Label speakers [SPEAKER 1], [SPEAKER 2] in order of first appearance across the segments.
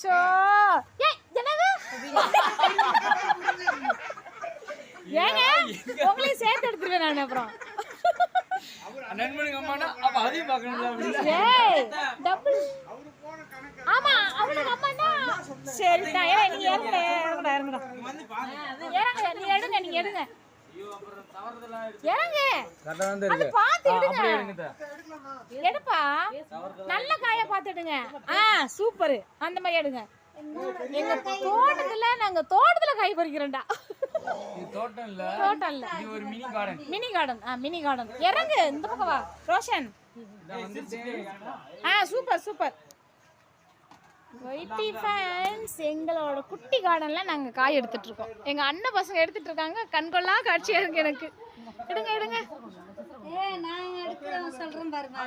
[SPEAKER 1] So ஏய் என்னது ஏங்க உங்களையும் சேர்த்து எடுத்துருவேன் நான் அப்புறம்
[SPEAKER 2] நண்பனுக்கு அம்மானா அப்ப அதையும் பார்க்கணும்ல.
[SPEAKER 1] ஏய் டபுள் ஆமா அவளுக்கு அம்மானா சரி தான். ஏய் நீ இறங்குடா இறங்குடா இறங்குடா நீ எடுங்க நீங்க எடுங்க.
[SPEAKER 2] ஐயோ அப்புறம் தவறுதலா
[SPEAKER 1] இறங்கு
[SPEAKER 2] கரெக்ட்டா தான் இருக்கு.
[SPEAKER 1] பாத்து எடுங்க.
[SPEAKER 2] அப்படியே எடுங்க.
[SPEAKER 1] எடுப்பா நல்ல காயா பாத்துடுங்க. சூப்பர் அந்த மாதிரி எடுங்க. எங்க தோட்டத்துல காய் பறிக்கிறேன்டா.
[SPEAKER 2] இது தோட்டம் இல்ல.
[SPEAKER 1] தோட்டம் இல்ல.
[SPEAKER 2] இது ஒரு மினி கார்டன்.
[SPEAKER 1] Mini garden. இறங்கு இந்த பக்கம் வா ரோஷன். Super super. ஒயிட்டி ஃபேன்ஸ் எங்களோட குட்டி கார்டன்ல நாங்க காய் எடுத்துட்டு இருக்கோம். எங்க அண்ணன் பசங்க எடுத்துட்டு இருக்காங்க. கண்கொள்ளா காட்சியா இருக்கு எனக்கு. எடுங்க எடுங்க.
[SPEAKER 3] சொல்றேன் பாருங்க.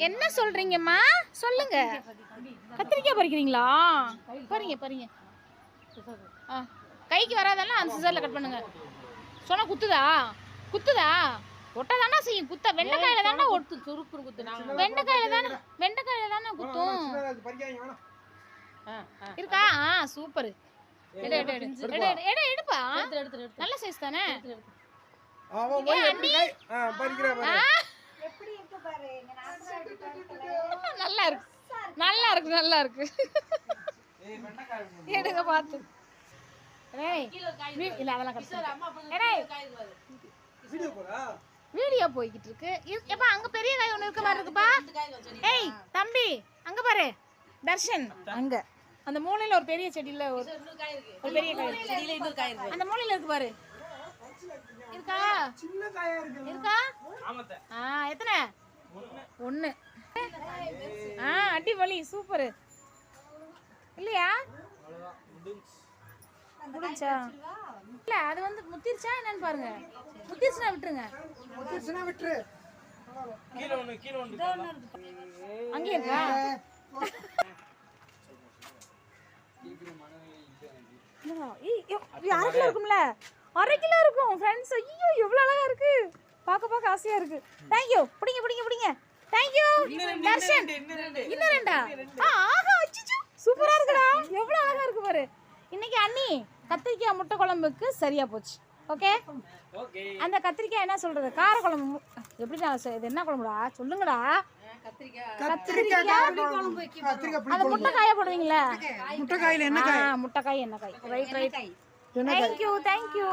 [SPEAKER 1] என்ன சொல்றீங்கம்மா சொல்லுங்க. கத்திரிக்காய் பறிக்கிறீங்களா? பறிங்க. கைக்கு வராதெல்லாம் அந்த சிசர்ல கட் பண்ணுங்க. சொன்னா குத்துதா ஒட்டதானா செய்யும். குத்த வெண்டைக்காயில தானே ஒட்டு சுருக்குன்னு குத்து. வெண்டைக்காயில தானே குத்தும். இருக்கா? சூப்பர். எடுப்பா. நல்ல சைஸ் தானே. நல்லா இருக்கு. எடுங்க பாத்து. இல்ல அதெல்லாம் வீடியோ போய்கிட்டு இருக்கு. எப்பா அங்க பெரிய காய் ஒண்ணு இருக்க மாதிரி இருக்குப்பா. ஏய் தம்பி அங்க பாரு தர்ஷன். அங்க அந்த மூலையில ஒரு பெரிய செடியில ஒரு பெரிய காய் செடியில இன்னொரு காய் இருக்கு. அந்த மூலையில இருக்கு பாரு. இருக்கா? சின்ன காயா இருக்கு. இருக்கா?
[SPEAKER 2] ஆமாத்த.
[SPEAKER 1] எத்தனை? 1. அடிபொலி சூப்பர். இல்லையா? முடிஞ்சா? இல்ல அது வந்து முத்திருச்சா என்னன்னு பாருங்க. முத்திருச்சுனா விட்டுருங்க.
[SPEAKER 2] கீழ ஒண்ணு.
[SPEAKER 1] அங்க இருக்கா? அரை கிலோ இருக்கும்ல. 1/2 கிலோ இருக்கும் ஃப்ரெண்ட்ஸ். ஐயோ எவ்வளவு அழகா இருக்கு. பார்க்க ஆசையா இருக்கு. Thank you. பிடிங்க. Thank you Darshan. இன்னும் 2. ஆஹா அச்சச்சோ சூப்பரா இருக்குடா. எவ்வளவு அழகா இருக்கு பாரு. இன்னைக்கு அண்ணி கத்திரிக்காய் முட்டை குழம்புக்கு சரியா போச்சு. ஓகே. அந்த கத்திரிக்காய் என்ன சொல்றது? கார குழம்பு. எப்படிடா இது என்ன குழம்புடா சொல்லுங்கடா. கத்திரிக்காய் அந்த முட்டை காய போடுவீங்களா? முட்டைக்காயில என்ன காய்? முட்டைக்காய் என்ன காய்? ரைட். Thank you.